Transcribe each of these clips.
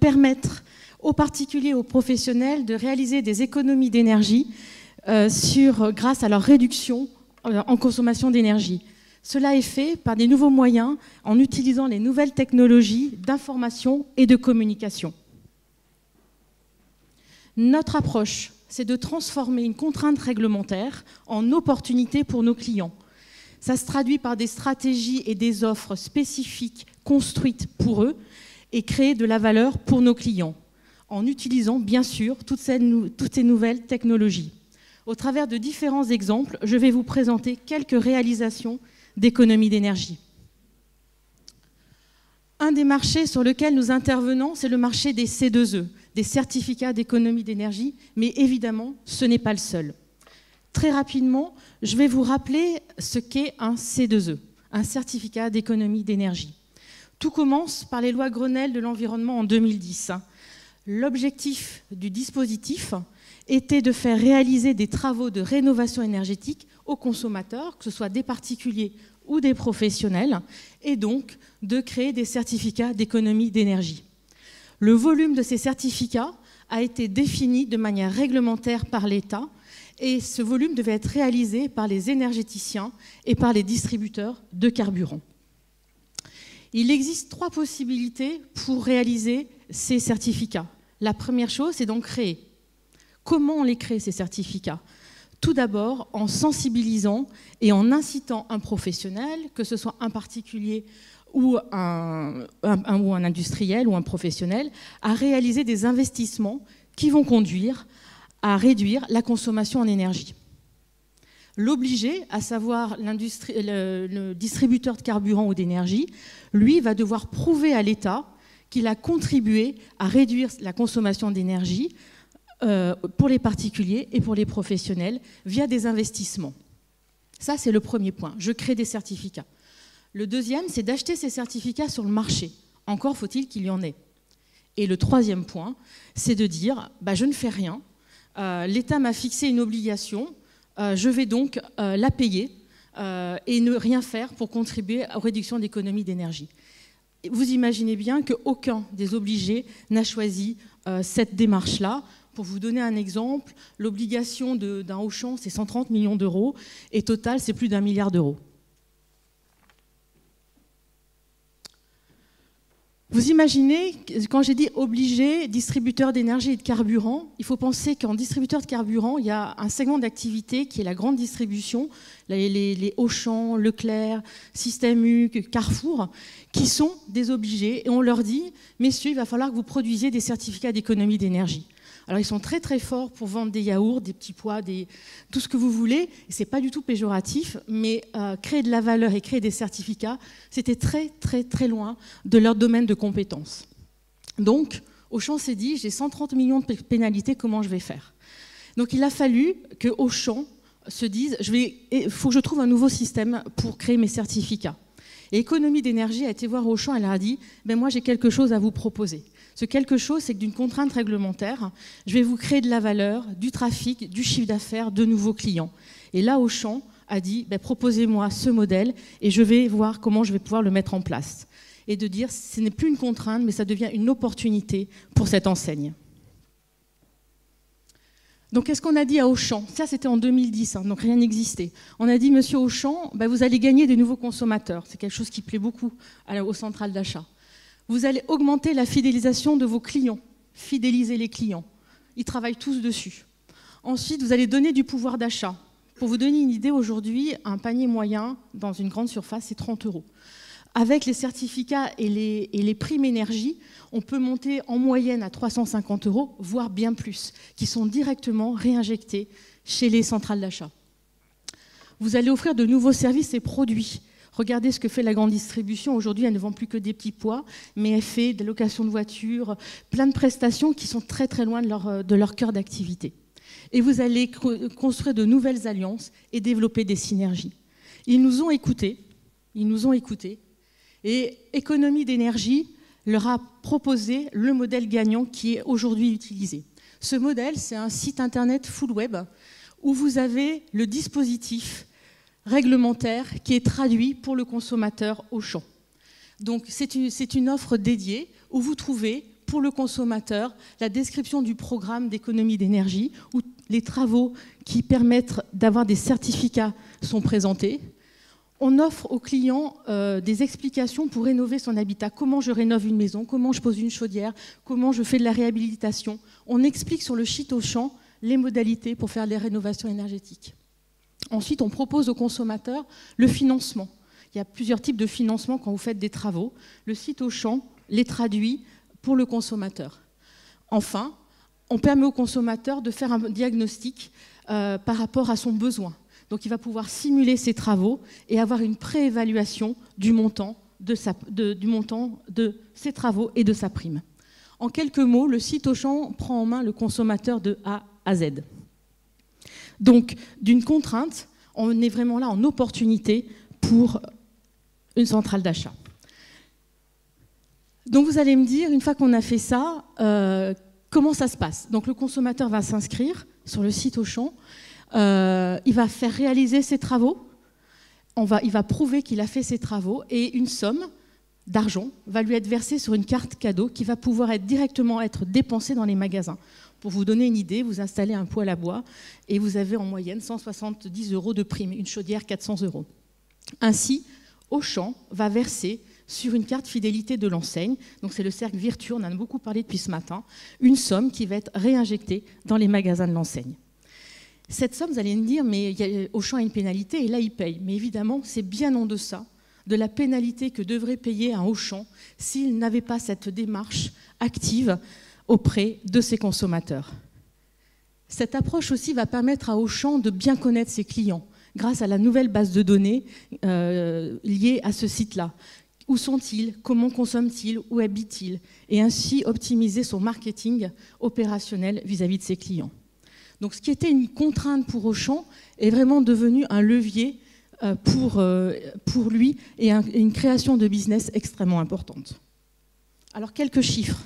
permettre aux particuliers et aux professionnels de réaliser des économies d'énergie grâce à leur réduction en consommation d'énergie. Cela est fait par des nouveaux moyens en utilisant les nouvelles technologies d'information et de communication. Notre approche, c'est de transformer une contrainte réglementaire en opportunité pour nos clients. Ça se traduit par des stratégies et des offres spécifiques construites pour eux et créer de la valeur pour nos clients, en utilisant bien sûr toutes ces nouvelles technologies. Au travers de différents exemples, je vais vous présenter quelques réalisations d'économie d'énergie. Un des marchés sur lequel nous intervenons, c'est le marché des C2E, des certificats d'économie d'énergie, mais évidemment, ce n'est pas le seul. Très rapidement, je vais vous rappeler ce qu'est un C2E, un certificat d'économie d'énergie. Tout commence par les lois Grenelle de l'environnement en 2010. L'objectif du dispositif était de faire réaliser des travaux de rénovation énergétique aux consommateurs, que ce soit des particuliers ou des professionnels, et donc de créer des certificats d'économie d'énergie. Le volume de ces certificats a été défini de manière réglementaire par l'État, et ce volume devait être réalisé par les énergéticiens et par les distributeurs de carburant. Il existe 3 possibilités pour réaliser ces certificats. La première chose, c'est d'en créer. Comment on les crée, ces certificats? Tout d'abord, en sensibilisant et en incitant un professionnel, que ce soit un particulier ou un industriel ou un professionnel, à réaliser des investissements qui vont conduire à réduire la consommation en énergie. L'obligé, à savoir le distributeur de carburant ou d'énergie, lui va devoir prouver à l'État qu'il a contribué à réduire la consommation d'énergie pour les particuliers et pour les professionnels via des investissements. Ça, c'est le premier point. Je crée des certificats. Le deuxième, c'est d'acheter ces certificats sur le marché. Encore faut-il qu'il y en ait. Et le troisième point, c'est de dire je ne fais rien. L'État m'a fixé une obligation, je vais donc la payer et ne rien faire pour contribuer aux réductions d'économie d'énergie. Vous imaginez bien qu'aucun des obligés n'a choisi cette démarche-là. Pour vous donner un exemple, l'obligation d'un Auchan, c'est 130 millions d'euros, et Total, c'est plus d'1 milliard d'euros. Vous imaginez, quand j'ai dit obligé, distributeur d'énergie et de carburant, il faut penser qu'en distributeur de carburant, il y a un segment d'activité qui est la grande distribution, les Auchan, Leclerc, Système U, Carrefour, qui sont des obligés, et on leur dit, messieurs, il va falloir que vous produisiez des certificats d'économie d'énergie. Alors ils sont très très forts pour vendre des yaourts, des petits pois, tout ce que vous voulez. Ce n'est pas du tout péjoratif, mais créer de la valeur et créer des certificats, c'était très très très loin de leur domaine de compétences. Donc, Auchan s'est dit, j'ai 130 millions de pénalités, comment je vais faire? Donc il a fallu que Auchan se dise, il faut que je trouve un nouveau système pour créer mes certificats. Et Économie d'énergie a été voir Auchan, elle a dit, moi j'ai quelque chose à vous proposer. Ce quelque chose, c'est que d'une contrainte réglementaire, je vais vous créer de la valeur, du trafic, du chiffre d'affaires, de nouveaux clients. Et là, Auchan a dit, proposez-moi ce modèle et je vais voir comment je vais pouvoir le mettre en place. Et de dire, ce n'est plus une contrainte, mais ça devient une opportunité pour cette enseigne. Donc, qu'est-ce qu'on a dit à Auchan? Ça, c'était en 2010, donc rien n'existait. On a dit, monsieur Auchan, vous allez gagner des nouveaux consommateurs. C'est quelque chose qui plaît beaucoup aux centrales d'achat. Vous allez augmenter la fidélisation de vos clients, fidéliser les clients. Ils travaillent tous dessus. Ensuite, vous allez donner du pouvoir d'achat. Pour vous donner une idée, aujourd'hui, un panier moyen dans une grande surface, c'est 30 €. Avec les certificats et les primes énergie, on peut monter en moyenne à 350 €, voire bien plus, qui sont directement réinjectés chez les centrales d'achat. Vous allez offrir de nouveaux services et produits. Regardez ce que fait la grande distribution. Aujourd'hui, elle ne vend plus que des petits pois, mais elle fait des locations de voitures, plein de prestations qui sont très très loin de leur cœur d'activité. Et vous allez construire de nouvelles alliances et développer des synergies. Ils nous ont écoutés, et Économie d'énergie leur a proposé le modèle gagnant qui est aujourd'hui utilisé. Ce modèle, c'est un site internet full web où vous avez le dispositif réglementaire qui est traduit pour le consommateur Auchan. Donc c'est une offre dédiée où vous trouvez pour le consommateur, la description du programme d'économie d'énergie, où les travaux qui permettent d'avoir des certificats sont présentés. On offre aux clients des explications pour rénover son habitat. Comment je rénove une maison, comment je pose une chaudière, comment je fais de la réhabilitation. On explique sur le site Auchan les modalités pour faire les rénovations énergétiques. Ensuite, on propose aux consommateurs le financement. Il y a plusieurs types de financement quand vous faites des travaux. Le site Auchan les traduit pour le consommateur. Enfin, on permet au consommateur de faire un diagnostic par rapport à son besoin. Donc il va pouvoir simuler ses travaux et avoir une préévaluation du montant de ses travaux et de sa prime. En quelques mots, le site Auchan prend en main le consommateur de A à Z. Donc d'une contrainte, on est vraiment là en opportunité pour une centrale d'achat. Donc vous allez me dire, une fois qu'on a fait ça, comment ça se passe? Donc le consommateur va s'inscrire sur le site Auchan, il va faire réaliser ses travaux, il va prouver qu'il a fait ses travaux et une somme d'argent va lui être versée sur une carte cadeau qui va pouvoir directement être dépensée dans les magasins. Pour vous donner une idée, vous installez un poêle à bois et vous avez en moyenne 170 € de prime, une chaudière 400 €. Ainsi, Auchan va verser sur une carte fidélité de l'enseigne, donc c'est le cercle vertueux, on en a beaucoup parlé depuis ce matin, une somme qui va être réinjectée dans les magasins de l'enseigne. Cette somme, vous allez me dire, mais Auchan a une pénalité et là il paye. Mais évidemment, c'est bien en deçà de la pénalité que devrait payer un Auchan s'il n'avait pas cette démarche active auprès de ses consommateurs. Cette approche aussi va permettre à Auchan de bien connaître ses clients grâce à la nouvelle base de données liée à ce site-là. Où sont-ils? Comment consomment-ils? Où habitent-ils? Et ainsi optimiser son marketing opérationnel vis-à-vis de ses clients. Donc ce qui était une contrainte pour Auchan est vraiment devenu un levier pour lui et une création de business extrêmement importante. Alors quelques chiffres.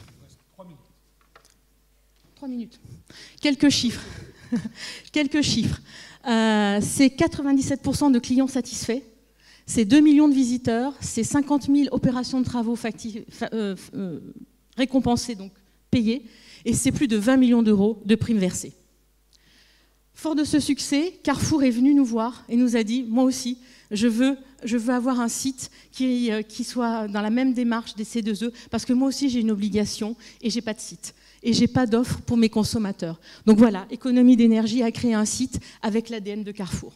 3 minutes. Quelques chiffres. Quelques chiffres. C'est 97% de clients satisfaits. C'est 2 millions de visiteurs, c'est 50 000 opérations de travaux récompensées, donc payées, et c'est plus de 20 millions d'euros de primes versées. Fort de ce succès, Carrefour est venu nous voir et nous a dit « Moi aussi, je veux avoir un site qui soit dans la même démarche des C2E, parce que moi aussi j'ai une obligation et j'ai pas de site. Et j'ai pas d'offre pour mes consommateurs. » Donc voilà, Économie d'énergie a créé un site avec l'ADN de Carrefour.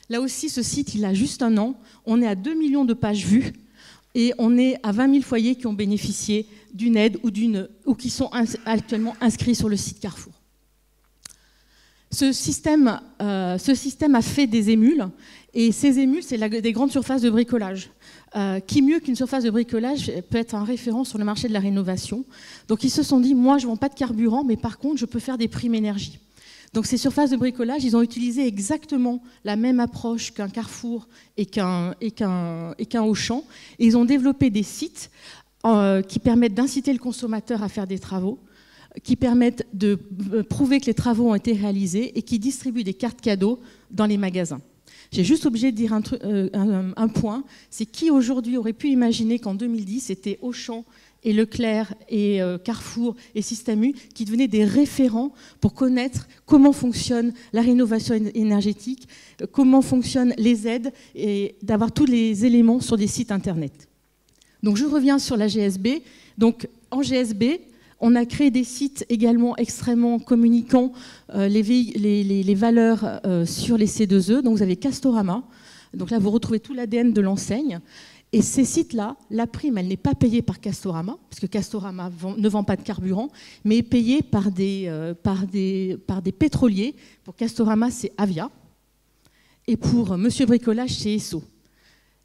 Là aussi, ce site, il a juste un an. On est à 2 millions de pages vues et on est à 20 000 foyers qui ont bénéficié d'une aide ou qui sont actuellement inscrits sur le site Carrefour. Ce système a fait des émules et ces émules, c'est des grandes surfaces de bricolage. Qui mieux qu'une surface de bricolage peut être un référent sur le marché de la rénovation. Donc ils se sont dit, moi je ne vends pas de carburant, mais par contre je peux faire des primes énergie. Donc ces surfaces de bricolage, ils ont utilisé exactement la même approche qu'un Carrefour et qu'un Auchan. Et ils ont développé des sites qui permettent d'inciter le consommateur à faire des travaux, qui permettent de prouver que les travaux ont été réalisés et qui distribuent des cartes cadeaux dans les magasins. J'ai juste obligé de dire un point, c'est qui aujourd'hui aurait pu imaginer qu'en 2010, c'était Auchan et Leclerc et Carrefour et Système U qui devenaient des référents pour connaître comment fonctionne la rénovation énergétique, comment fonctionnent les aides et d'avoir tous les éléments sur des sites internet. Donc je reviens sur la GSB. Donc en GSB, on a créé des sites également extrêmement communicants les valeurs sur les C2E. Donc vous avez Castorama. Donc là, vous retrouvez tout l'ADN de l'enseigne. Et ces sites-là, la prime, elle n'est pas payée par Castorama, parce que Castorama ne vend pas de carburant, mais est payée par des pétroliers. Pour Castorama, c'est Avia. Et pour Monsieur Bricolage, c'est Esso.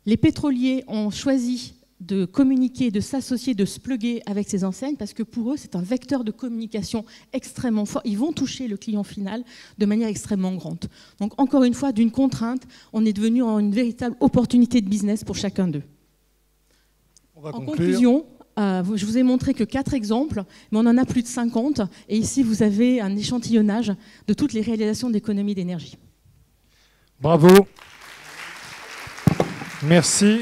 Les pétroliers ont choisi de communiquer, de s'associer, de se pluguer avec ces enseignes, parce que pour eux, c'est un vecteur de communication extrêmement fort. Ils vont toucher le client final de manière extrêmement grande. Donc, encore une fois, d'une contrainte, on est devenu une véritable opportunité de business pour chacun d'eux. En conclusion, je vous ai montré que 4 exemples, mais on en a plus de 50. Et ici, vous avez un échantillonnage de toutes les réalisations d'économie d'énergie. Bravo. Merci.